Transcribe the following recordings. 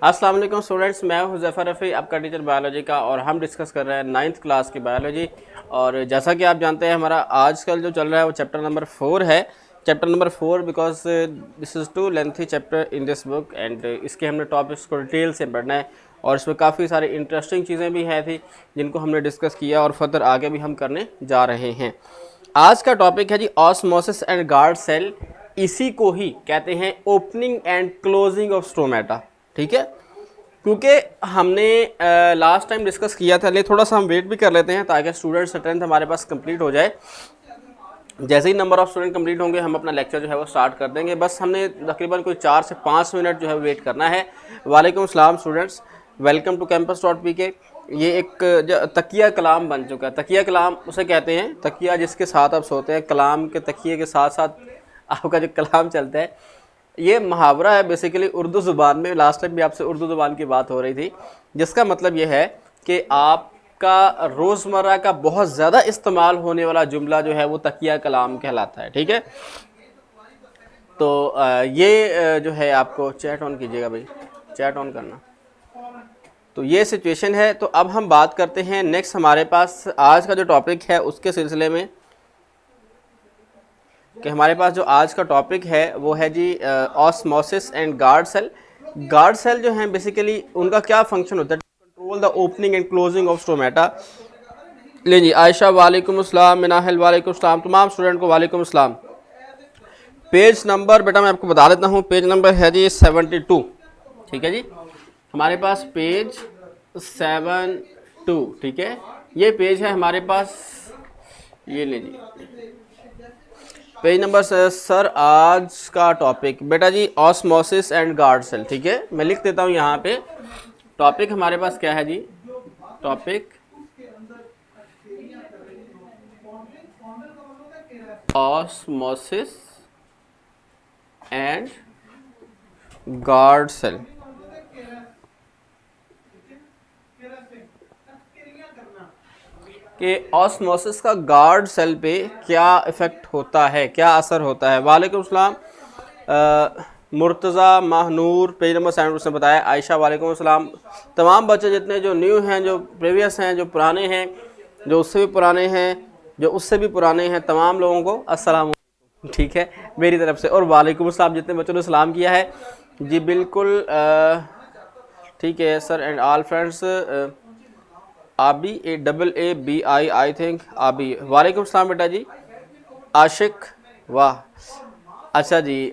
अस्सलाम वालेकुम स्टूडेंट्स, मैं हूं हुज़ैफ़ा रफ़ी, आपका टीचर बायोलॉजी का। और हम डिस्कस कर रहे हैं 9th क्लास की बायोलॉजी। और जैसा कि आप जानते हैं, हमारा आजकल जो चल रहा है वो चैप्टर नंबर 4 है। Chapter number 4 because this is too lengthy chapter in this book and इसके हमने टॉपिक्स को डिटेल से पढ़ना है और इसमें काफ़ी सारी इंटरेस्टिंग चीज़ें भी हैं थी जिनको हमने डिस्कस किया और फर्दर आगे भी हम करने जा रहे हैं। आज का टॉपिक है जी ऑस्मोसिस एंड गार्ड सेल। इसी को ही कहते हैं opening and closing of stomata. ठीक है, क्योंकि हमने लास्ट टाइम डिस्कस किया था, लेकिन थोड़ा सा हम वेट भी कर लेते हैं ताकि स्टूडेंट स्ट्रेंथ हमारे पास कंप्लीट हो जाए। जैसे ही नंबर ऑफ स्टूडेंट कंप्लीट होंगे हम अपना लेक्चर जो है वो स्टार्ट कर देंगे। बस हमने तकरीबन कोई 4 से 5 मिनट जो है वेट करना है। वालेकुम अस्सलाम स्टूडेंट्स, वेलकम टू campus.pk। ये एक तकिया कलाम बन चुका है। तकिया कलाम उसे कहते हैं, तकिया जिसके साथ आप सोते हैं, कलाम के तकिए के साथ साथ आपका जो कलाम चलता है। ये मुहावरा है बेसिकली उर्दू ज़ुबान में। लास्ट टाइम भी आपसे उर्दू ज़ुबान की बात हो रही थी, जिसका मतलब ये है कि आपका रोज़मर्रा का बहुत ज़्यादा इस्तेमाल होने वाला जुमला जो है वो तकिया कलाम कहलाता है। ठीक है, तो ये जो है, आपको चैट ऑन कीजिएगा भाई, चैट ऑन करना। तो ये सिचुएशन है। तो अब हम बात करते हैं नेक्स्ट, हमारे पास आज का जो टॉपिक है उसके सिलसिले में, कि हमारे पास जो आज का टॉपिक है वो है जी osmosis and guard cell. Guard cell जो हैं बेसिकली उनका क्या फंक्शन होता है? Control the opening and closing of stomata. ले जी, आयशा वालेकुम अस्सलाम, मिनाहिल वालेकुम अस्सलाम, तमाम स्टूडेंट को वालेकुम अस्सलाम। पेज नंबर बेटा मैं आपको बता देता हूँ, पेज नंबर है जी 72। ठीक है जी, हमारे पास पेज 72। ठीक है, ये पेज है हमारे पास, ये ले जी पेज नंबर। सर आज का टॉपिक बेटा जी ऑस्मोसिस एंड गार्ड सेल। ठीक है, मैं लिख देता हूँ यहाँ पे। टॉपिक हमारे पास क्या है जी? Topic osmosis and guard cell. कि ऑस्मोसिस का गार्ड सेल पे क्या इफ़ेक्ट होता है, क्या असर होता है। वालेकुम सलाम मुर्तज़ा महानूर, पेज नंबर 7 उसने बताया। आयशा वालेकुम सलाम। तमाम बच्चे जितने जो न्यू हैं, जो प्रीवियस हैं, जो पुराने हैं, जो उससे भी पुराने हैं, जो उससे भी पुराने हैं, तमाम लोगों को अस्सलाम वालेकुम। ठीक है, मेरी तरफ से। और वालेकुम सलाम जितने बच्चों ने सलाम किया है जी, बिल्कुल ठीक है सर। एंड ऑल फ्रेंड्स, आबी AABI आई थिंक आबी। वालेकुम सलाम बेटा जी। आशिक, वाह, अच्छा जी।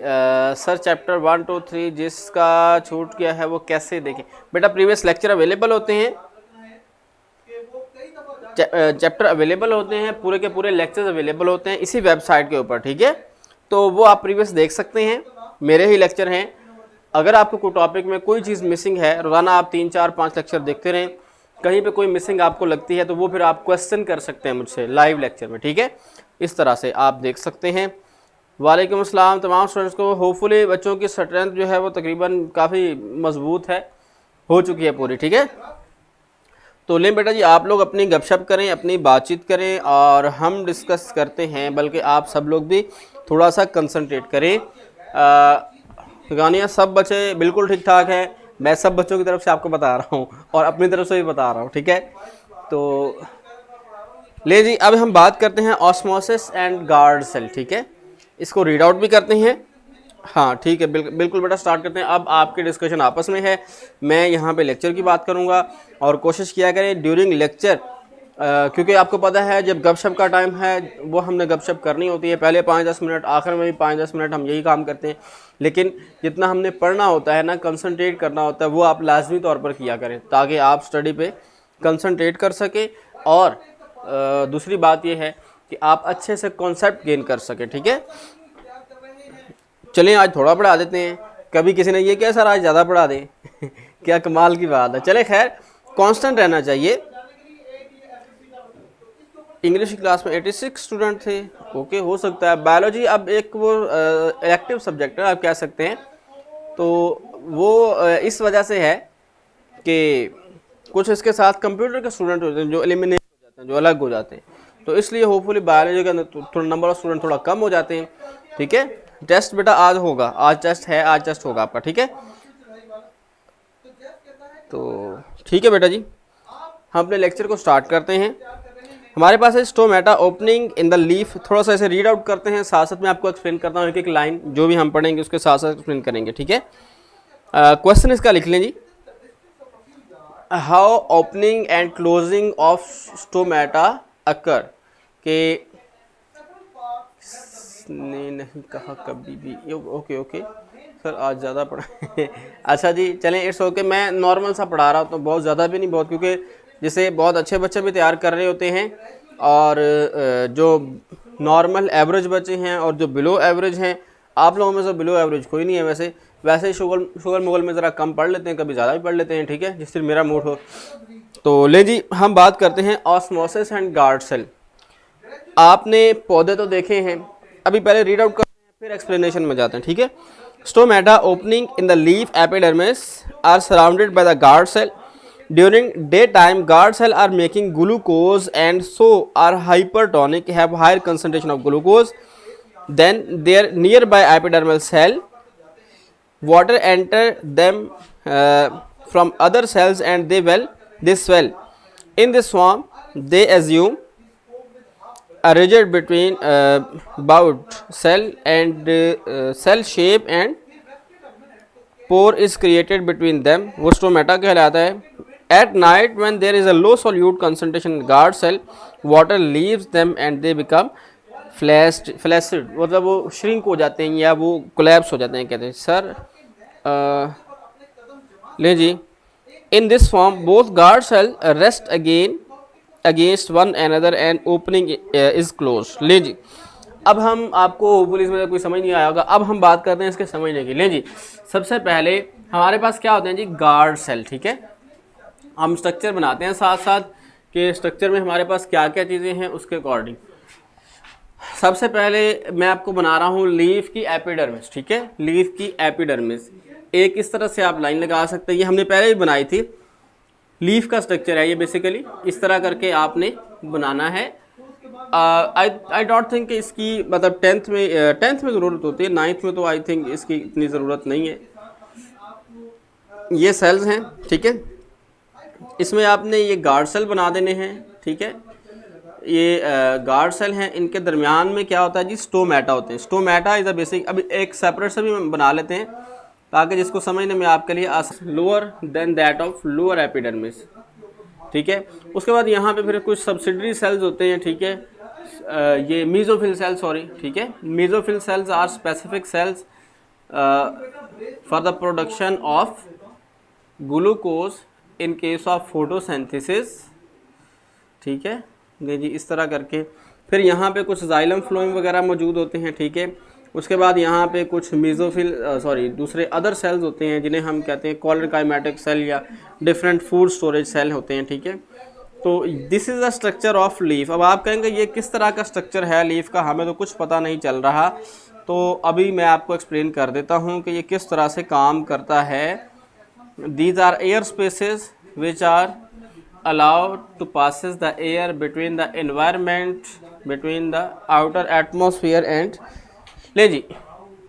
सर चैप्टर 1 2 3 जिसका छूट गया है वो कैसे देखें? बेटा प्रीवियस लेक्चर अवेलेबल होते हैं, चैप्टर अवेलेबल होते हैं, पूरे के पूरे लेक्चर्स अवेलेबल होते हैं इसी वेबसाइट के ऊपर। ठीक है, तो वो आप प्रीवियस देख सकते हैं, मेरे ही लेक्चर हैं। अगर आपको कोई टॉपिक में कोई चीज़ मिसिंग है, रोज़ाना आप 3 4 5 लेक्चर देखते रहें, कहीं पे कोई मिसिंग आपको लगती है तो वो फिर आप क्वेश्चन कर सकते हैं मुझसे लाइव लेक्चर में। ठीक है, इस तरह से आप देख सकते हैं। वालेकुम अस्सलाम तमाम स्टूडेंट्स को। होपफुली बच्चों की स्ट्रेंथ जो है वो तकरीबन काफ़ी मजबूत है, हो चुकी है पूरी। ठीक है, तो लें बेटा जी, आप लोग अपनी गपशप करें, अपनी बातचीत करें और हम डिस्कस करते हैं। बल्कि आप सब लोग भी थोड़ा सा कंसंट्रेट करें। गानिया सब बच्चे बिल्कुल ठीक ठाक हैं, मैं सब बच्चों की तरफ से आपको बता रहा हूँ और अपनी तरफ से भी बता रहा हूँ। ठीक है, तो ले जी, अब हम बात करते हैं ऑस्मोसिस एंड गार्ड सेल। ठीक है, इसको रीड आउट भी करते हैं। हाँ ठीक है, बिल्कुल बेटा स्टार्ट करते हैं। अब आपकी डिस्कशन आपस में है, मैं यहाँ पे लेक्चर की बात करूँगा और कोशिश किया करें ड्यूरिंग लेक्चर, क्योंकि आपको पता है जब गपशप का टाइम है वो हमने गपशप करनी होती है। पहले 5-10 मिनट, आखिर में भी 5-10 मिनट हम यही काम करते हैं। लेकिन जितना हमने पढ़ना होता है ना, कंसंट्रेट करना होता है, वो आप लाजमी तौर पर किया करें ताकि आप स्टडी पे कंसंट्रेट कर सकें। और दूसरी बात यह है कि आप अच्छे से कॉन्सेप्ट गेन कर सकें। ठीक है, चलें आज थोड़ा पढ़ा देते हैं। कभी किसी ने ये किया सर आज ज़्यादा पढ़ा दें क्या कमाल की बात है। चले खैर, कांस्टेंट रहना चाहिए। इंग्लिश की क्लास में 86 स्टूडेंट थे, ओके, हो सकता है। बायोलॉजी अब एक वो इलेक्टिव सब्जेक्ट है आप कह सकते हैं, तो वो इस वजह से है कि कुछ इसके साथ कंप्यूटर के स्टूडेंट होते हैं जो एलिमिनेट हो जाते हैं, जो अलग हो जाते हैं, तो इसलिए होपफुली बायोलॉजी का थोड़ा नंबर ऑफ स्टूडेंट थोड़ा कम हो जाते हैं। ठीक है, टेस्ट बेटा आज होगा, आज टेस्ट है, आज टेस्ट होगा आपका। ठीक है, तो ठीक है बेटा जी, हम अपने लेक्चर को स्टार्ट करते हैं। हमारे पास है stomata opening in the leaf. थोड़ा सा ऐसे रीड आउट करते हैं, साथ साथ में आपको एक्सप्लेन करता हूँ, एक एक लाइन जो भी हम पढ़ेंगे उसके साथ साथ एक्सप्लेन करेंगे, ठीक है। क्वेश्चन इसका लिख लें जी, how opening and closing of stomata occur, के नहीं कहा कभी भी। ओके ओके सर, आज ज़्यादा पढ़ा अच्छा जी, चलें, इट्स ओके। मैं नॉर्मल सा पढ़ा रहा हूँ, तो बहुत ज़्यादा भी नहीं, बहुत, क्योंकि जैसे बहुत अच्छे बच्चे भी तैयार कर रहे होते हैं और जो नॉर्मल एवरेज बच्चे हैं और जो बिलो एवरेज हैं, आप लोगों में से बिलो एवरेज कोई नहीं है वैसे। वैसे शुगर मुगल में ज़रा कम पढ़ लेते हैं, कभी ज़्यादा भी पढ़ लेते हैं, ठीक है, जिस दिन मेरा मूड हो। तो ले जी, हम बात करते हैं ऑस्मोसिस एंड गार्ड सेल। आपने पौधे तो देखे हैं, अभी पहले रीड आउट करते हैं फिर एक्सप्लेनेशन में जाते हैं, ठीक है। Stomata opening in the leaf epidermis are surrounded by the guard cell. During daytime, guard cell are making glucose and so are hypertonic, have higher concentration of glucose than their nearby epidermal cell. Water enter them from other cells and they swell. In this form, they assume a rigid between bout cell and cell shape and pore is created between them. वो stomata कहलाता है. At night, when there is a low solute concentration in guard cell, water leaves them and they become flaccid, मतलब वो shrink हो जाते हैं या वो collapse हो जाते हैं. कहते हैं सर ले जी, in this form both guard cell rest against one another and opening is closed. ले जी, अब हम आपको पुलिस में कोई समझ नहीं आया होगा, अब हम बात करते हैं इसके समझने की. ले जी, सबसे पहले हमारे पास क्या होते हैं जी, गार्ड सेल, ठीक है. हम स्ट्रक्चर बनाते हैं साथ साथ कि स्ट्रक्चर में हमारे पास क्या क्या चीज़ें हैं उसके अकॉर्डिंग. सबसे पहले मैं आपको बना रहा हूँ लीफ की एपिडर्मिस, ठीक है, लीफ की एपिडर्मिस. एक इस तरह से आप लाइन लगा सकते हैं, ये हमने पहले भी बनाई थी. लीफ का स्ट्रक्चर है ये, बेसिकली इस तरह करके आपने बनाना है. आई डोंट थिंक इसकी मतलब टेंथ में ज़रूरत होती है, 9th में तो आई थिंक इसकी इतनी ज़रूरत नहीं है. ये सेल्स हैं, ठीक है, इसमें आपने ये गार्ड सेल बना देने हैं, ठीक है. ये गार्ड सेल हैं, इनके दरमियान में क्या होता है जी, स्टोमेटा होते हैं. स्टोमेटा इज़ अ बेसिक, अभी एक सेपरेट से भी बना लेते हैं ताकि जिसको समझने में आपके लिए lower than that of lower epidermis, ठीक है. उसके बाद यहाँ पे फिर कुछ सब्सिडरी सेल्स होते हैं, ठीक है. ये मीजोफिल सेल, सॉरी, ठीक है. Mesophyll cells are specific cells for the production of glucose in case of photosynthesis, ठीक है. जी, इस तरह करके फिर यहाँ पे कुछ जाइलम फ्लोएम वगैरह मौजूद होते हैं, ठीक है. उसके बाद यहाँ पे कुछ मीजोफिल दूसरे अदर सेल्स होते हैं जिन्हें हम कहते हैं कॉलरकाइमेटिक सेल या डिफरेंट फूड स्टोरेज सेल होते हैं, ठीक है. तो this is the structure of leaf. अब आप कहेंगे ये किस तरह का स्ट्रक्चर है लीफ का, हमें तो कुछ पता नहीं चल रहा. तो अभी मैं आपको एक्सप्लेन कर देता हूँ कि ये किस तरह से काम करता है. These are air spaces which are allowed to passes the air between the environment, between the outer atmosphere and. ले जी,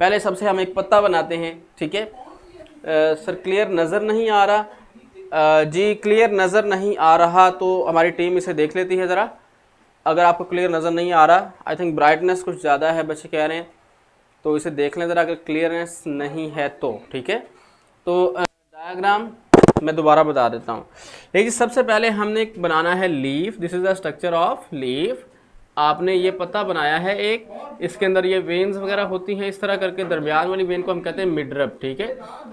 पहले सबसे हम एक पत्ता बनाते हैं, ठीक है. सर क्लियर नज़र नहीं आ रहा. जी क्लियर नज़र नहीं आ रहा तो हमारी टीम इसे देख लेती है ज़रा. अगर आपको क्लियर नज़र नहीं आ रहा, आई थिंक ब्राइटनेस कुछ ज़्यादा है बच्चे कह रहे हैं, तो इसे देख लें ज़रा, अगर क्लियरनेस नहीं है तो, ठीक है. तो डायग्राम मैं दोबारा बता देता हूँ. लेकिन सबसे पहले हमने बनाना है leaf. This is the structure of leaf. आपने ये पत्ता बनाया है एक, इसके अंदर ये वेन्स वगैरह होती हैं इस तरह करके. दरमियान वाली वेन को हम कहते हैं मिडरब, ठीक है.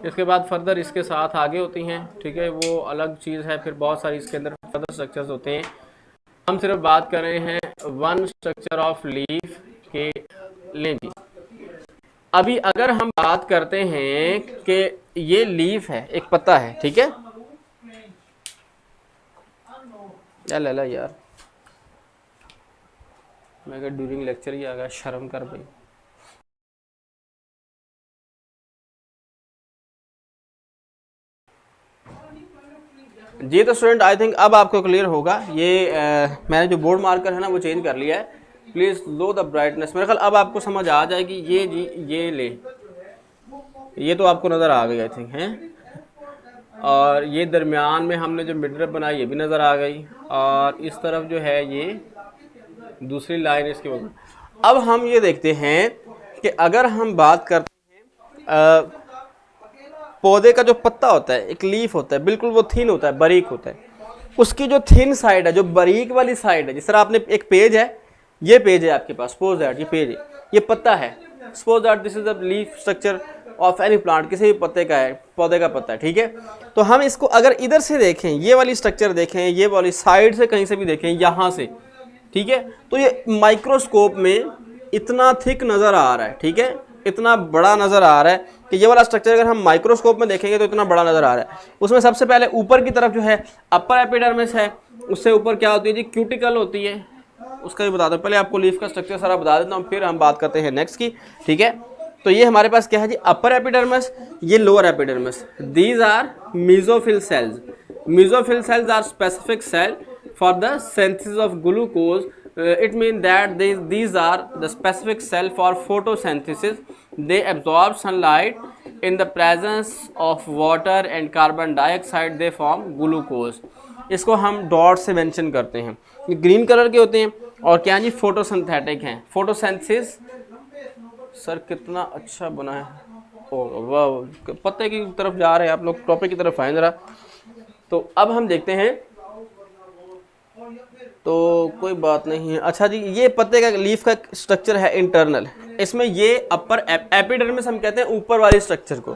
इसके बाद फर्दर इसके साथ आगे होती हैं, ठीक है, वो अलग चीज़ है. फिर बहुत सारी इसके अंदर फर्दर स्ट्रक्चर्स होते हैं. हम सिर्फ बात कर रहे हैं वन स्ट्रक्चर ऑफ लीफ के. लें जी, अभी अगर हम बात करते हैं कि ये लीफ है, एक पत्ता है, ठीक है. ला यार, मैं अगर ड्यूरिंग लेक्चर ही आ गया, शर्म कर भाई. जी तो स्टूडेंट, आई थिंक अब आपको क्लियर होगा. ये मैंने जो बोर्ड मार्कर है ना वो चेंज कर लिया है. Please low the brightness. मेरे ख्याल अब आपको समझ आ जाएगी. ये जी, ये ले, ये तो आपको नज़र आ गई आई थिंक, हैं. और ये दरमियान में हमने जो मिड रब बनाई ये भी नज़र आ गई, और इस तरफ जो है ये दूसरी लाइन इसकी वजह। अब हम ये देखते हैं कि अगर हम बात करते हैं पौधे का जो पत्ता होता है, एक लीफ होता है, बिल्कुल वो थिन होता है, बारीक होता है, उसकी जो थिन साइड है, जो बारीक वाली साइड है, जिस तरह आपने एक पेज है, ये पेज है आपके पास, सपोज दैट ये पेज है, ये पत्ता है, suppose that this is the leaf structure of any plant, किसी भी पत्ते का है, पौधे का पत्ता है, ठीक है। तो हम इसको अगर इधर से देखें, ये वाली स्ट्रक्चर देखें, ये वाली साइड से कहीं से भी देखें, यहाँ से, ठीक है, तो ये माइक्रोस्कोप में इतना थिक नज़र आ रहा है, ठीक है, इतना बड़ा नज़र आ रहा है कि ये वाला स्ट्रक्चर अगर हम माइक्रोस्कोप में देखेंगे तो इतना बड़ा नज़र आ रहा है। उसमें सबसे पहले ऊपर की तरफ जो है अपर एपिडर्मिस है, उससे ऊपर क्या होती है जी, क्यूटिकल होती है, उसका भी बता दो। पहले आपको लीफ का स्ट्रक्चर सारा बता देता हूँ, फिर हम बात करते हैं नेक्स्ट की, ठीक है। तो ये हमारे पास क्या है जी, अपर एपिडर्मिस, ये lower epidermis. These are mesophyll cells. Mesophyll cells are specific cell for the synthesis of glucose. It means that these are the specific cell for photosynthesis. They absorb sunlight. In the presence of water and carbon dioxide, they form glucose. इसको हम dot से mention करते हैं। ये green colour के होते हैं और क्या जी, फोटोसिंथेटिक हैं। फोटोसिंथेसिस सर कितना अच्छा बना है, ओ वाह, पत्ते की तरफ जा रहे हैं आप लोग, टॉपिक की तरफ आए जरा। तो अब हम देखते हैं, तो कोई बात नहीं है। अच्छा जी, ये पत्ते का लीफ का स्ट्रक्चर है इंटरनल, इसमें ये अपर एपिडर्मिस हम कहते हैं ऊपर वाली स्ट्रक्चर को,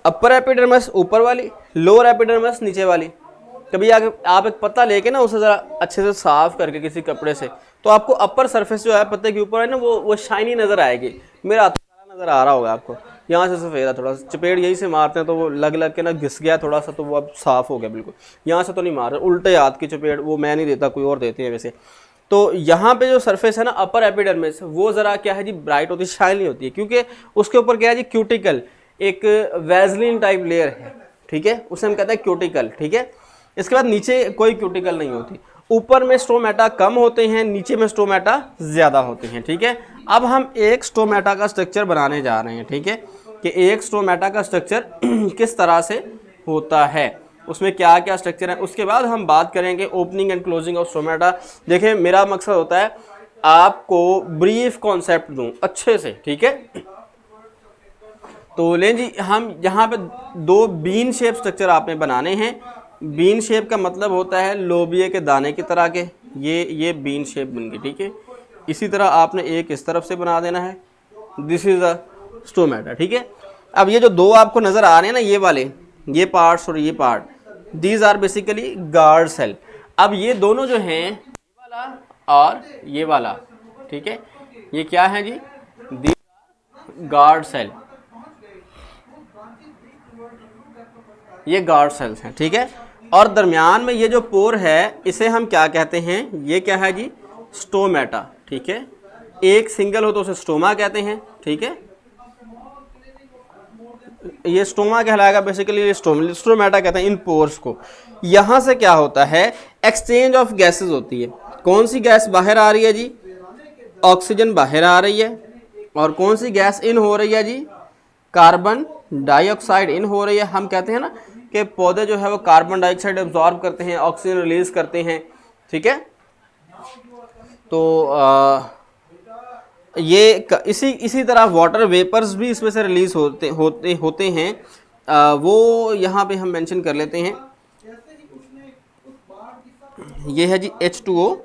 अपर एपिडर्मिस ऊपर वाली, लोअर एपिडर्मिस नीचे वाली। कभी आप एक पत्ता लेके ना उसे ज़रा अच्छे से साफ करके किसी कपड़े से, तो आपको अपर सरफेस जो है पत्ते के ऊपर है ना, वो शाइनी नज़र आएगी। मेरा हाथ काला नज़र आ रहा होगा आपको, यहाँ से सफ़ेद है, थोड़ा चपेट यही से मारते हैं तो वो लग लग के ना घिस गया थोड़ा सा, तो वो अब साफ़ हो गया बिल्कुल। यहाँ से तो नहीं मार रहे, उल्टे हाथ की चपेट वो मैं नहीं देता, कोई और देते हैं वैसे। तो यहाँ पे जो सरफेस है ना अपर एपिडर्मिस, वो ज़रा क्या है जी, ब्राइट होती है, शाइनी होती है, क्योंकि उसके ऊपर क्या है जी, क्यूटिकल, एक वैजलिन टाइप लेयर है, ठीक है, उसे हम कहते हैं क्यूटिकल, ठीक है। इसके बाद नीचे कोई क्यूटिकल नहीं होती, ऊपर में स्टोमेटा कम होते हैं, नीचे में स्टोमेटा ज़्यादा होते हैं, ठीक है। अब हम एक स्टोमेटा का स्ट्रक्चर बनाने जा रहे हैं, ठीक है, कि एक स्टोमेटा का स्ट्रक्चर किस तरह से होता है, उसमें क्या क्या स्ट्रक्चर है। उसके बाद हम बात करेंगे opening and closing of stomata. देखिए मेरा मकसद होता है आपको ब्रीफ कॉन्सेप्ट दूं अच्छे से, ठीक है। तो लें जी, हम यहाँ पे दो बीन शेप स्ट्रक्चर आपने बनाने हैं। बीन शेप का मतलब होता है लोबिये के दाने की तरह के, ये बीन शेप बन गई, ठीक है। इसी तरह आपने एक इस तरफ से बना देना है, दिस इज अ स्टोमेटा, ठीक है। अब ये जो दो आपको नज़र आ रहे हैं ना, ये वाले, ये पार्ट्स और ये part, these are basically guard cell. अब ये दोनों जो हैं, ये वाला और ये वाला, ठीक है, ये क्या है जी, दीज आर गार्ड सेल, ये गार्ड सेल्स हैं, ठीक है। और दरमियान में ये जो पोर है, इसे हम क्या कहते हैं, ये क्या है जी, स्टोमेटा, ठीक है। एक सिंगल हो तो उसे स्टोमा कहते हैं, ठीक है, ये स्टोमा कहलाएगा बेसिकली, ये स्टोमेटा कहते हैं इन पोर्स को। यहाँ से क्या होता है, एक्सचेंज ऑफ गैसेस होती है। कौन सी गैस बाहर आ रही है जी, ऑक्सीजन बाहर आ रही है, और कौन सी गैस इन हो रही है जी, कार्बन डाइऑक्साइड इन हो रही है। हम कहते हैं ना कि पौधे जो है वो कार्बन डाइऑक्साइड एब्जॉर्ब करते हैं, ऑक्सीजन रिलीज करते हैं, ठीक है। तो ये इसी तरह वाटर वेपर्स भी इसमें से रिलीज होते हैं। वो यहाँ पे हम मेंशन कर लेते हैं, ये है जी H2O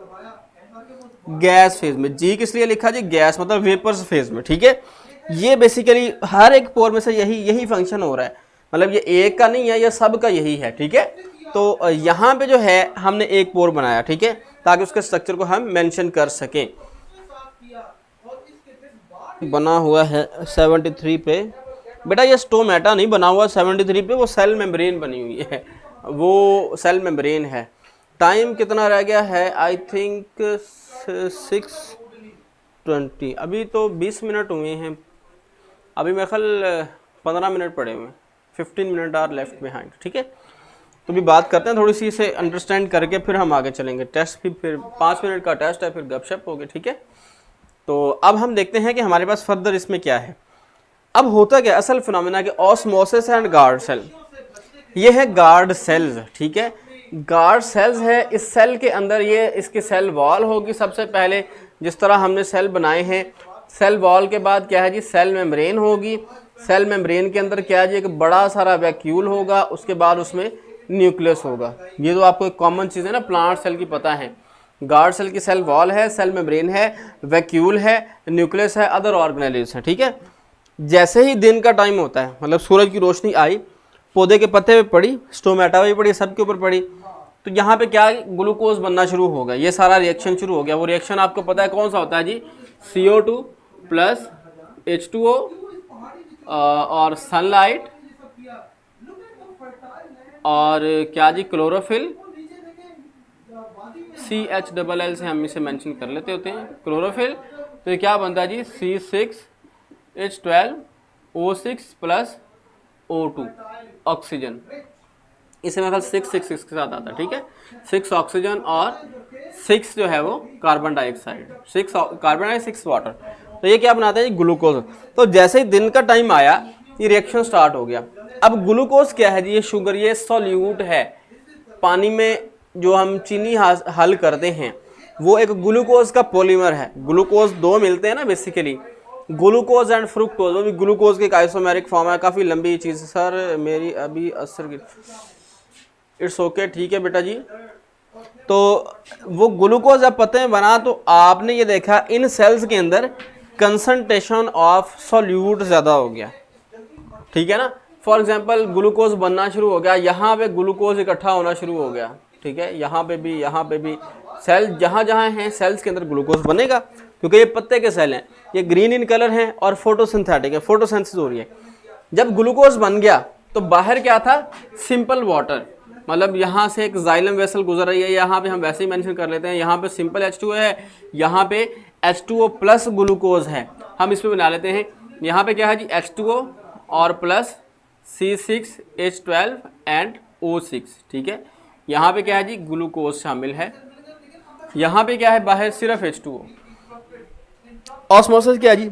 गैस फेज में। जी किस लिए लिखा जी, गैस मतलब वेपर्स फेज में, ठीक है। ये बेसिकली हर एक पोर में से यही फंक्शन हो रहा है, मतलब ये एक का नहीं है, ये सब का यही है, ठीक है। तो यहाँ पे जो है हमने एक पोर बनाया, ठीक है, ताकि उसके स्ट्रक्चर को हम मेंशन कर सकें। बना हुआ है 73 पे, बेटा ये स्टोमेटा नहीं बना हुआ 73 पे, वो सेल मेम्ब्रेन बनी हुई है, वो सेल मेम्ब्रेन है। टाइम कितना रह गया है, आई थिंक 6:20, अभी तो 20 मिनट हुए हैं, अभी मेरे ख्याल 15 मिनट पड़े हुए हैं, 15 मिनट आर लेफ्ट बिहाइंड, ठीक है। तो भी बात करते हैं थोड़ी सी, इसे अंडरस्टैंड करके फिर हम आगे चलेंगे। टेस्ट भी फिर 5 मिनट का टेस्ट है, फिर गपशप होगी, ठीक है। तो अब हम देखते हैं कि हमारे पास फर्दर इसमें क्या है। अब होता क्या असल फिनोमेना कि ऑस्मोसिस एंड गार्ड सेल। ये है गार्ड सेल्स, ठीक है। गार्ड सेल्स है, इस सेल के अंदर ये इसकी सेल वॉल होगी सबसे पहले, जिस तरह हमने सेल बनाए हैं। सेल वॉल के बाद क्या है जी, सेल मेम्ब्रेन होगी। सेल मेम्ब्रेन के अंदर क्या है जी, एक बड़ा सारा वैक्यूल होगा, उसके बाद उसमें न्यूक्लियस होगा। ये तो आपको एक कॉमन चीज़ है ना प्लांट सेल की पता है। गार्ड सेल की सेल वॉल है, सेल मेम्ब्रेन है, वैक्यूल है, न्यूक्लियस है, अदर ऑर्गेनेल्स है, ठीक है। जैसे ही दिन का टाइम होता है, मतलब सूरज की रोशनी आई, पौधे के पत्ते पे पड़ी, स्टोमेटा पे पड़ी, सबके ऊपर पड़ी, तो यहाँ पे क्या ग्लूकोज बनना शुरू हो गया, ये सारा रिएक्शन शुरू हो गया। वो रिएक्शन आपको पता है कौन सा होता है जी, CO2 प्लस H2O और सनलाइट और क्या जी, क्लोरोफिल, CHLL से हम इसे मेंशन कर लेते होते हैं, क्लोरोफिल। तो ये क्या बनता है जी, C6H12O6 प्लस O2 ऑक्सीजन। इसे मेरे ख्याल 6 के साथ आता है, ठीक है। 6 ऑक्सीजन और 6 जो है वो carbon dioxide, 6 carbon dioxide 6 water. तो ये क्या बनाता है जी, ग्लूकोज। तो जैसे ही दिन का टाइम आया, ये रिएक्शन स्टार्ट हो गया। अब ग्लूकोज क्या है जी, ये शुगर, ये सॉल्यूट है पानी में। जो हम चीनी हल करते हैं वो एक ग्लूकोज का पॉलीमर है। ग्लूकोज दो मिलते हैं ना बेसिकली, ग्लूकोज एंड फ्रुक्टोज। वो भी ग्लूकोज की आइसोमेरिक फॉर्म है, काफ़ी लंबी चीज़। सर मेरी अभी असर की, इट्स ओके, ठीक है बेटा जी। तो वो ग्लूकोज अब पते में बना, तो आपने ये देखा इन सेल्स के अंदर कंसंट्रेशन ऑफ सॉल्यूट ज़्यादा हो गया, ठीक है ना। फॉर एग्जांपल ग्लूकोज बनना शुरू हो गया, यहाँ पे ग्लूकोज इकट्ठा होना शुरू हो गया, ठीक है। यहाँ पे भी सेल जहाँ जहाँ हैं सेल्स के अंदर ग्लूकोज बनेगा, क्योंकि ये पत्ते के सेल हैं, ये ग्रीन इन कलर हैं और फोटोसिंथेटिक है, फोटोसिंथेसिस हो रही है। जब ग्लूकोज बन गया तो बाहर क्या था, सिंपल वाटर, मतलब यहाँ से एक जाइलम वेसल गुजर रही है, यहाँ पे हम वैसे ही मेंशन कर लेते हैं, यहाँ पे सिंपल H2O है, यहाँ पे H2O प्लस ग्लूकोज है, हम इस पे बना लेते हैं। यहाँ पे क्या है जी, H2O और प्लस C6H12 एंड O6, ठीक है। यहाँ पे क्या है जी, ग्लूकोज शामिल है। यहाँ पे क्या है, बाहर सिर्फ H2O। ऑस्मोसिस क्या है जी,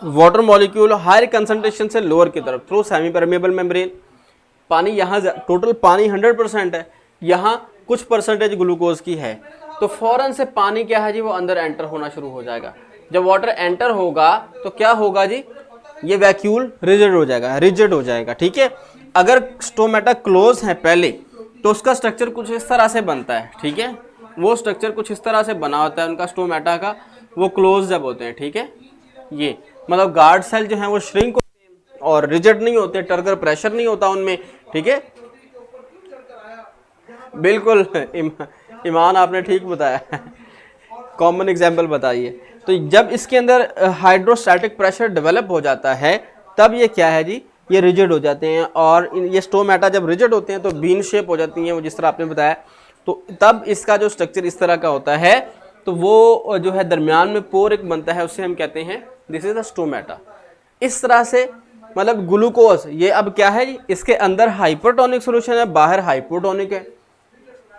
वाटर मॉलिक्यूल हायर कंसंट्रेशन से लोअर की तरफ थ्रू सेमी परमेबल मेम्ब्रेन। पानी यहाँ टोटल पानी 100% है, यहाँ कुछ परसेंटेज ग्लूकोज की है, तो फौरन से पानी क्या है जी, वो अंदर एंटर होना शुरू हो जाएगा। जब वाटर एंटर होगा तो क्या होगा जी, ये वैक्यूल रिजिड हो जाएगा, ठीक है। अगर स्टोमेटा क्लोज है पहले, तो उसका स्ट्रक्चर कुछ इस तरह से बनता है, ठीक है। वो स्ट्रक्चर कुछ इस तरह से बना होता है उनका स्टोमेटा का, वो क्लोज जब होते हैं, ठीक है। ये मतलब गार्ड सेल जो है वो श्रिंक होते हैं और रिजिड नहीं होते, टर्गर प्रेशर नहीं होता उनमें, ठीक है। बिल्कुल ईमान आपने ठीक बताया, कॉमन एग्जाम्पल बताइए। तो जब इसके अंदर हाइड्रोस्टैटिक प्रेशर डेवलप हो जाता है, तब ये क्या है जी, ये रिजिड हो जाते हैं। और ये स्टोमेटा जब रिजिड होते हैं तो बीन शेप हो जाती हैं, वो जिस तरह आपने बताया। तो तब इसका जो स्ट्रक्चर इस तरह का होता है, तो वो जो है दरमियान में पोर एक बनता है, उसे हम कहते हैं दिस इज द स्टोमेटा। इस तरह से मतलब ग्लूकोज ये अब क्या है जी, इसके अंदर हाइपरटोनिक सोल्यूशन है, बाहर हाइपोटोनिक है,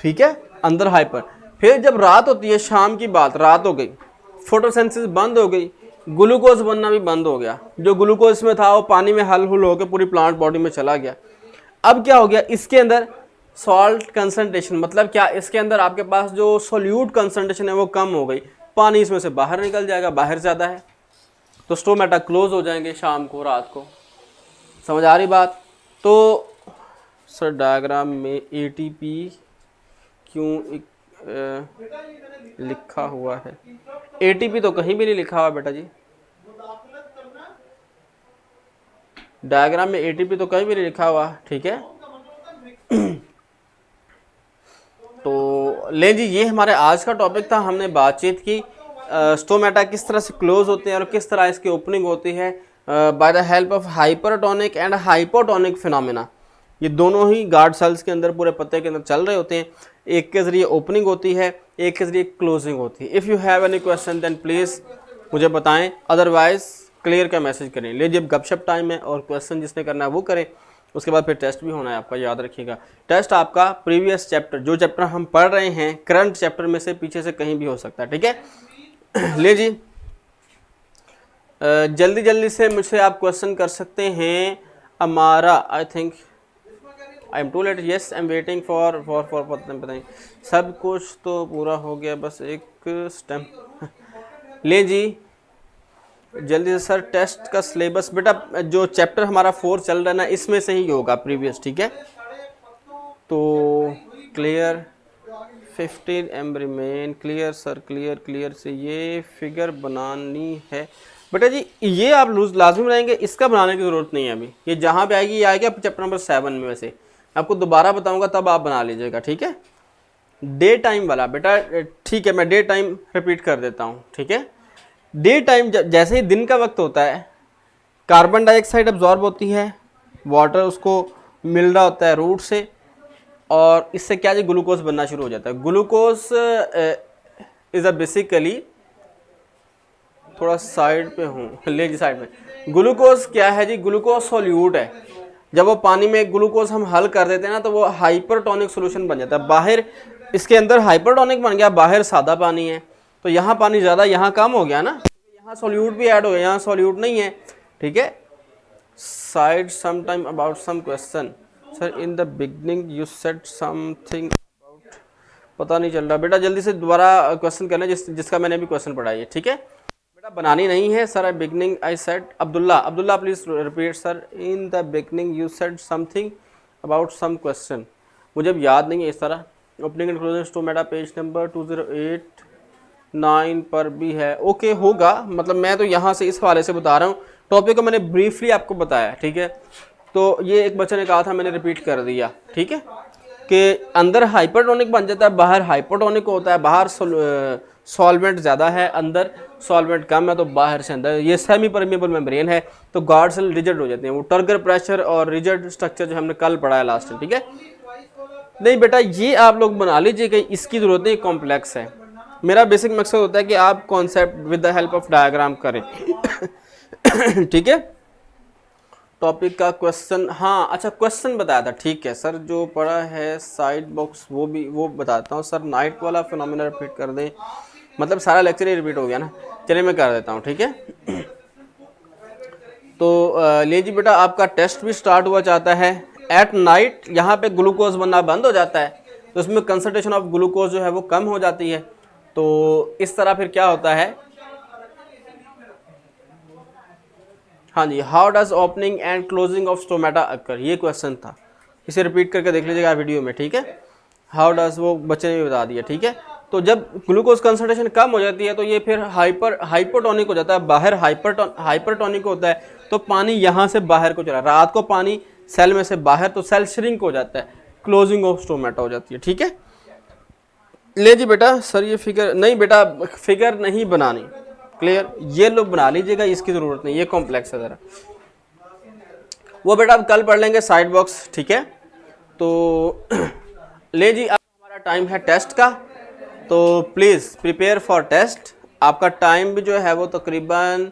ठीक है, अंदर हाइपर। फिर जब रात होती है, शाम की बात, रात हो गई, फोटोसिंथेसिस बंद हो गई, ग्लूकोज बनना भी बंद हो गया। जो ग्लूकोज में था वो पानी में हल हुल होकर पूरी प्लांट बॉडी में चला गया। अब क्या हो गया, इसके अंदर सॉल्ट कंसंट्रेशन, मतलब क्या, इसके अंदर आपके पास जो सोल्यूट कंसंट्रेशन है वो कम हो गई, पानी इसमें से बाहर निकल जाएगा, बाहर ज़्यादा है, तो स्टोमेटा क्लोज हो जाएंगे शाम को, रात को। समझ आ रही बात। तो सर डायग्राम में ATP क्यों लिखा हुआ है, ATP तो कहीं भी नहीं लिखा हुआ बेटा जी, डायग्राम में ATP तो कहीं भी नहीं लिखा हुआ, ठीक है। तो ले जी, ये हमारे आज का टॉपिक था। हमने बातचीत की स्टोमेटा किस तरह से क्लोज होते हैं और किस तरह इसकी ओपनिंग होती है by the help of hypertonic and hypotonic phenomena. ये दोनों ही गार्ड सेल्स के अंदर, पूरे पत्ते के अंदर चल रहे होते हैं। एक के ज़रिए ओपनिंग होती है, एक के ज़रिए क्लोजिंग होती है। If you have any question then please मुझे बताएं, अदरवाइज क्लियर का मैसेज करें। ले जब गपशप टाइम है और क्वेश्चन जिसने करना है वो करें, उसके बाद फिर टेस्ट भी होना है आपका, याद रखिएगा। टेस्ट आपका प्रीवियस चैप्टर, जो चैप्टर हम पढ़ रहे हैं करंट चैप्टर में से पीछे से कहीं भी हो सकता है, ठीक है। ले जी, जल्दी जल्दी से मुझसे आप क्वेश्चन कर सकते हैं। हमारा I think I am too late, yes I am waiting for पता नहीं, सब कुछ तो पूरा हो गया, बस एक स्टेप। ले जी जल्दी से सर, टेस्ट का सिलेबस बेटा जो चैप्टर हमारा 4 चल रहा है ना, इसमें से ही होगा प्रीवियस, ठीक है। तो clear 15 M remain, clear sir, clear clear से ये फिगर बनानी है बेटा जी, ये आप लाजमी बनाएंगे, इसका बनाने की ज़रूरत नहीं है अभी, ये जहाँ पे आएगी ये आएगी चैप्टर नंबर 7 में। वैसे आपको दोबारा बताऊंगा तब आप बना लीजिएगा, ठीक है। डे टाइम वाला बेटा, ठीक है मैं डे टाइम रिपीट कर देता हूँ, ठीक है। डे टाइम जैसे ही दिन का वक्त होता है, कार्बन डाइऑक्साइड अब्जॉर्ब होती है, वाटर उसको मिल रहा होता है रूट से, और इससे क्या जी ग्लूकोज बनना शुरू हो जाता है। ग्लूकोज इज़ अ बेसिकली, थोड़ा साइड पे हूँ, ले जी साइड में। ग्लूकोज क्या है जी, ग्लूकोज सॉल्यूट है। जब वो पानी में ग्लूकोज हम हल कर देते हैं ना, तो वो हाइपरटोनिक सोल्यूशन बन जाता है। बाहर इसके अंदर हाइपरटोनिक बन गया, बाहर सादा पानी है, तो यहाँ पानी ज़्यादा, यहाँ कम हो गया ना, यहाँ सॉल्यूट भी ऐड हो गया, यहाँ सॉल्यूट नहीं है, ठीक है। Side some time about some question, sir in the beginning you said something about, पता नहीं चल रहा बेटा, जल्दी से दोबारा क्वेश्चन करना जिसका मैंने अभी क्वेश्चन पढ़ा है, ठीक है बेटा। बनानी नहीं है sir, beginning I said, Abdullah please repeat sir, in the beginning you said something about some question, मुझे अब याद नहीं है इस तरह। Opening and closing stomata page number 2089 पर भी है, ओके होगा, मतलब मैं तो यहाँ से इस हवाले से बता रहा हूँ, टॉपिक को मैंने ब्रीफली आपको बताया, ठीक है। तो ये एक बच्चे ने कहा था, मैंने रिपीट कर दिया, ठीक है, कि अंदर हाइपरटोनिक बन जाता है, बाहर हाइपोटोनिक होता है, बाहर सॉल्वेंट ज़्यादा है, अंदर सॉल्वेंट कम है, तो बाहर से अंदर। ये सेमी परमेबल मेम्ब्रेन है, तो गार्ड सेल रिजिड हो जाते हैं, वो टर्गर प्रेशर और रिजिड स्ट्रक्चर जो हमने कल पढ़ा है लास्ट में, ठीक है। नहीं बेटा ये आप लोग बना लीजिए कि इसकी ज़रूरत नहीं, कॉम्प्लेक्स है। मेरा बेसिक मकसद होता है कि आप concept with the help of diagram करें, ठीक है। टॉपिक का क्वेश्चन, हाँ अच्छा क्वेश्चन बताया था, ठीक है सर, जो पढ़ा है साइड बॉक्स वो बताता हूँ सर। नाइट वाला फिनोमेना रिपीट कर दें, मतलब सारा लेक्चर ही रिपीट हो गया ना, चलिए मैं कर देता हूँ, ठीक है। तो ले जी बेटा, आपका टेस्ट भी स्टार्ट हुआ चाहता है एट नाइट, यहाँ पे ग्लूकोज बनना बंद हो जाता है, तो उसमें कंसंट्रेशन ऑफ ग्लूकोज जो है वो कम हो जाती है। तो इस तरह फिर क्या होता है, हाँ जी, how does opening and closing of stomata occur, ये क्वेश्चन था, इसे रिपीट करके देख लीजिएगा वीडियो में, ठीक है। हाउ डज वो बच्चे ने भी बता दिया, ठीक है। तो जब ग्लूकोज कंसंट्रेशन कम हो जाती है, तो ये फिर हाइपोटोनिक हो जाता है, बाहर हाइपरटोनिक होता है, तो पानी यहाँ से बाहर को चला, रात को पानी सेल में से बाहर, तो सेल श्रिंक हो जाता है, क्लोजिंग ऑफ स्टोमेटा हो जाती है, ठीक है। ले जी बेटा, सर ये फिगर नहीं बेटा, फिगर नहीं बनानी, क्लियर, ये लोग बना लीजिएगा, इसकी ज़रूरत नहीं, ये कॉम्प्लेक्स है ज़रा, वो बेटा अब कल पढ़ लेंगे साइड बॉक्स, ठीक है। तो ले जी, अब हमारा टाइम है टेस्ट का, तो प्लीज़ प्रिपेयर फॉर टेस्ट। आपका टाइम भी जो है वो तकरीबन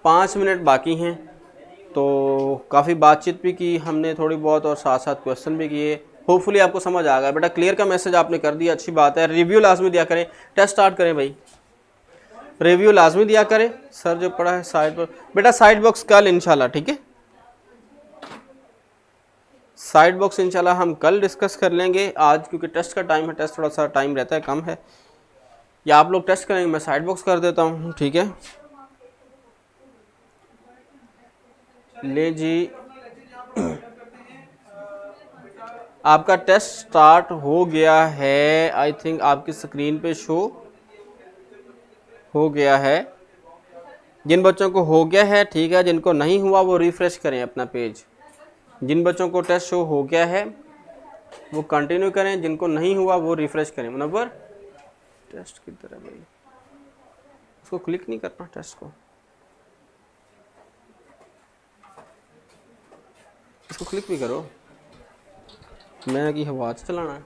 5 मिनट बाकी हैं, तो काफ़ी बातचीत भी की हमने थोड़ी बहुत, और साथ साथ क्वेश्चन भी किए, होपफुली आपको समझ आ गया बेटा। क्लियर का मैसेज आपने कर दिया, अच्छी बात है। रिव्यू लाजमी दिया करें, टेस्ट स्टार्ट करें भाई, रिव्यू लाजमी दिया करें। सर जो पढ़ा है साइड पर बेटा, साइड बॉक्स कल इंशाल्लाह, ठीक है, साइड बॉक्स इंशाल्लाह हम कल डिस्कस कर लेंगे, आज क्योंकि टेस्ट का टाइम है, टेस्ट थोड़ा सा टाइम रहता है, कम है, या आप लोग टेस्ट करेंगे, मैं साइड बॉक्स कर देता हूँ, ठीक है। ले जी आपका टेस्ट स्टार्ट हो गया है, आई थिंक आपकी स्क्रीन पे शो हो गया है। जिन बच्चों को हो गया है ठीक है, जिनको नहीं हुआ वो रिफ्रेश करें अपना पेज। जिन बच्चों को टेस्ट शो हो गया है वो कंटिन्यू करें, जिनको नहीं हुआ वो रिफ्रेश करें। मुनव्वर टेस्ट किधर है भाई, उसको क्लिक नहीं करना, टेस्ट को इसको क्लिक भी करो, मैं की आवाज चलाना है।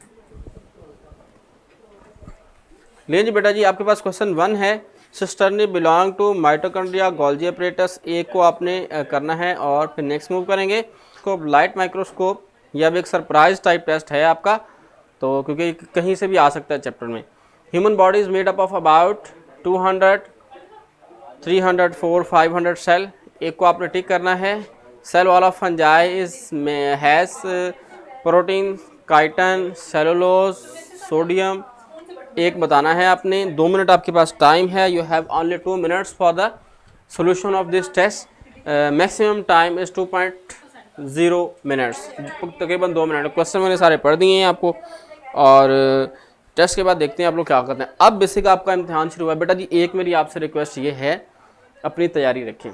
ले जी बेटा जी, आपके पास क्वेश्चन 1 है, cisternae belong to mitochondria Golgi apparatus, एक को आपने करना है और फिर नेक्स्ट मूव करेंगे। स्कोप लाइट माइक्रोस्कोप, यह भी एक सरप्राइज टाइप टेस्ट है आपका, तो क्योंकि कहीं से भी आ सकता है चैप्टर में। Human body is made up of about 200, 300, 400, 500 cell, एक को आपने टिक करना है। Cell wall of fungi is has protein, chitin, cellulose, sodium, एक बताना है आपने। 2 मिनट आपके पास टाइम है। You have only 2 minutes for the solution of this test. Maximum time is 2.0 minutes, तकरीबन 2 मिनट। क्वेश्चन मैंने सारे पढ़ दिए हैं आपको, और टेस्ट के बाद देखते हैं आप लोग क्या करते हैं। अब बेसिक आपका इम्तिहान शुरू हुआ है। बेटा जी एक मेरी आपसे रिक्वेस्ट ये है, अपनी तैयारी रखें,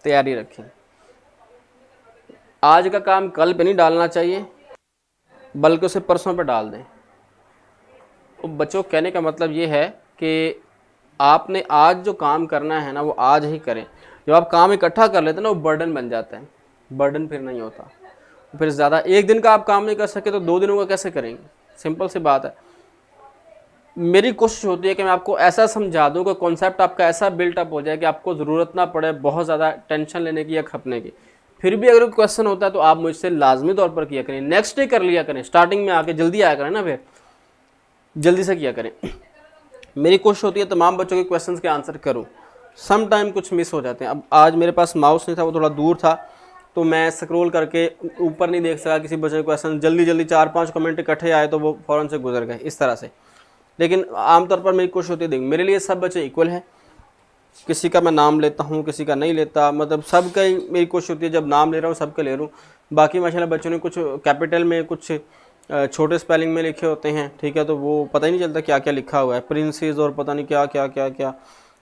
तैयारी रखें। आज का काम कल पे नहीं डालना चाहिए, बल्कि उसे परसों पे डाल दें। तो बच्चों कहने का मतलब ये है कि आपने आज जो काम करना है ना वो आज ही करें। जब आप काम इकट्ठा कर लेते हैं ना वो बर्डन बन जाता है, बर्डन फिर नहीं होता। फिर ज़्यादा एक दिन का आप काम नहीं कर सके तो 2 दिनों का कैसे करेंगे? सिंपल सी बात है। मेरी कोशिश होती है कि मैं आपको ऐसा समझा दूं कि कॉन्सेप्ट आपका ऐसा बिल्टअप हो जाए कि आपको ज़रूरत ना पड़े बहुत ज़्यादा टेंशन लेने की या खपने की। फिर भी अगर क्वेश्चन होता है तो आप मुझसे लाजमी तौर पर किया करें, नेक्स्ट डे कर लिया करें, स्टार्टिंग में आके जल्दी आया करें ना, फिर जल्दी से किया करें। मेरी कोशिश होती है तमाम बच्चों के क्वेश्चंस के आंसर करूं। सम टाइम कुछ मिस हो जाते हैं। अब आज मेरे पास माउस नहीं था, वो थोड़ा दूर था, तो मैं स्क्रॉल करके ऊपर नहीं देख सका किसी बच्चे के क्वेश्चन। जल्दी जल्दी 4-5 कमेंट इकट्ठे आए तो वो फ़ौरन से गुजर गए इस तरह से। लेकिन आमतौर पर मेरी कोशिश होती है, देख मेरे लिए सब बच्चे इक्वल हैं, किसी का मैं नाम लेता हूँ किसी का नहीं लेता, मतलब सब का ही मेरी कोशिश होती है जब नाम ले रहा हूँ सबके ले रहा हूँ। बाकी माशाल्लाह बच्चों ने कुछ कैपिटल में कुछ छोटे स्पेलिंग में लिखे होते हैं, ठीक है, तो वो पता ही नहीं चलता क्या क्या लिखा हुआ है, प्रिंसेस और पता नहीं क्या क्या क्या क्या,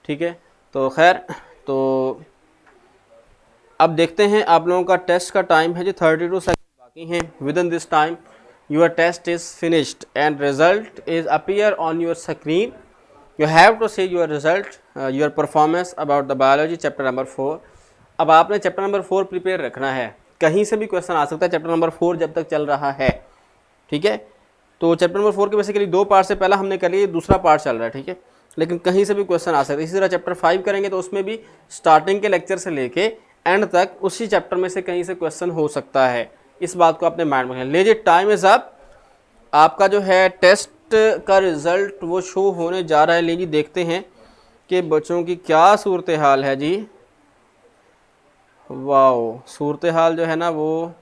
ठीक है। तो खैर, तो अब देखते हैं आप लोगों का टेस्ट का टाइम है जी 32 सेकंड बाकी हैं। Within this time your test is finished and result is appear on your screen. You have to see your result, your performance about the biology chapter number 4। अब आपने chapter number 4 prepare रखना है, कहीं से भी question आ सकता है chapter number 4 जब तक चल रहा है, ठीक है। तो चैप्टर नंबर 4 के बेसिकली 2 पार्ट से पहला हमने कर लिया, दूसरा पार्ट चल रहा है, ठीक है, लेकिन कहीं से भी क्वेश्चन आ सकता है। इसी तरह चैप्टर 5 करेंगे तो उसमें भी स्टार्टिंग के लेक्चर से लेके एंड तक उसी चैप्टर में से कहीं से क्वेश्चन हो सकता है। इस बात को अपने माइंड में रखें। लीजिए टाइम इज़ अप। आपका जो है टेस्ट का रिज़ल्ट वो शो होने जा रहा है। लीजिए देखते हैं कि बच्चों की क्या सूरत हाल है जी। वाओ, सूरत हाल जो है ना वो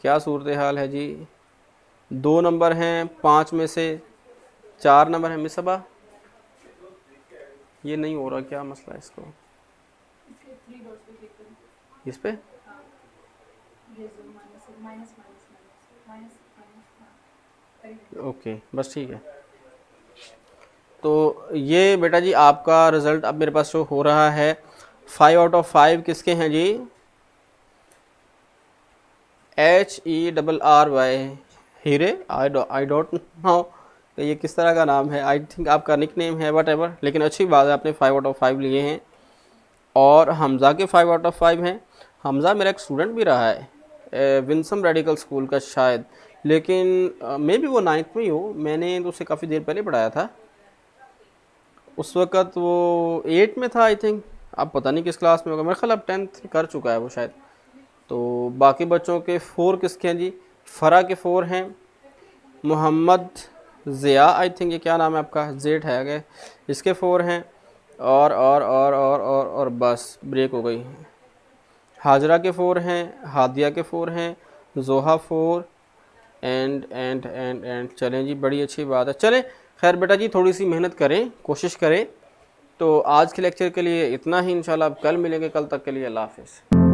क्या सूरत हाल है जी। 2 नंबर हैं 5 में से, 4 नंबर हैं। मिसबा ये नहीं हो रहा, क्या मसला है इसको? इस पे ओके, बस ठीक है। तो ये बेटा जी आपका रिज़ल्ट अब मेरे पास शो हो रहा है। 5 आउट ऑफ 5 किसके हैं जी? HERRY, हीरे। आई डोंट नो ये किस तरह का नाम है, आई थिंक आपका निक नेम है, वट एवर, लेकिन अच्छी बात है आपने 5 आउट ऑफ 5 लिए हैं। और हमज़ा के 5 आउट ऑफ 5 हैं। हमज़ा मेरा एक स्टूडेंट भी रहा है विंसम रेडिकल स्कूल का शायद, लेकिन मे बी वो 9th में ही हो, मैंने तो उसे काफ़ी देर पहले पढ़ाया था। उस वक़्त वो 8 में था आई थिंक, अब पता नहीं किस क्लास में होगा, मेरा ख्याल अब 10th कर चुका है वो शायद। तो बाकी बच्चों के 4 किसके हैं जी? फ़रा के 4 हैं, मोहम्मद ज़िया आई थिंक, ये क्या नाम है आपका, जेड है आगे, इसके 4 हैं। और बस ब्रेक हो गई। हाजरा के 4 हैं, हादिया के 4 हैं, जोहा 4 एंड चलें जी, बड़ी अच्छी बात है। चलें खैर बेटा जी, थोड़ी सी मेहनत करें, कोशिश करें। तो आज के लेक्चर के लिए इतना ही, इंशाल्लाह अब कल मिलेंगे। कल तक के लिए अल्लाह हाफ़िज़।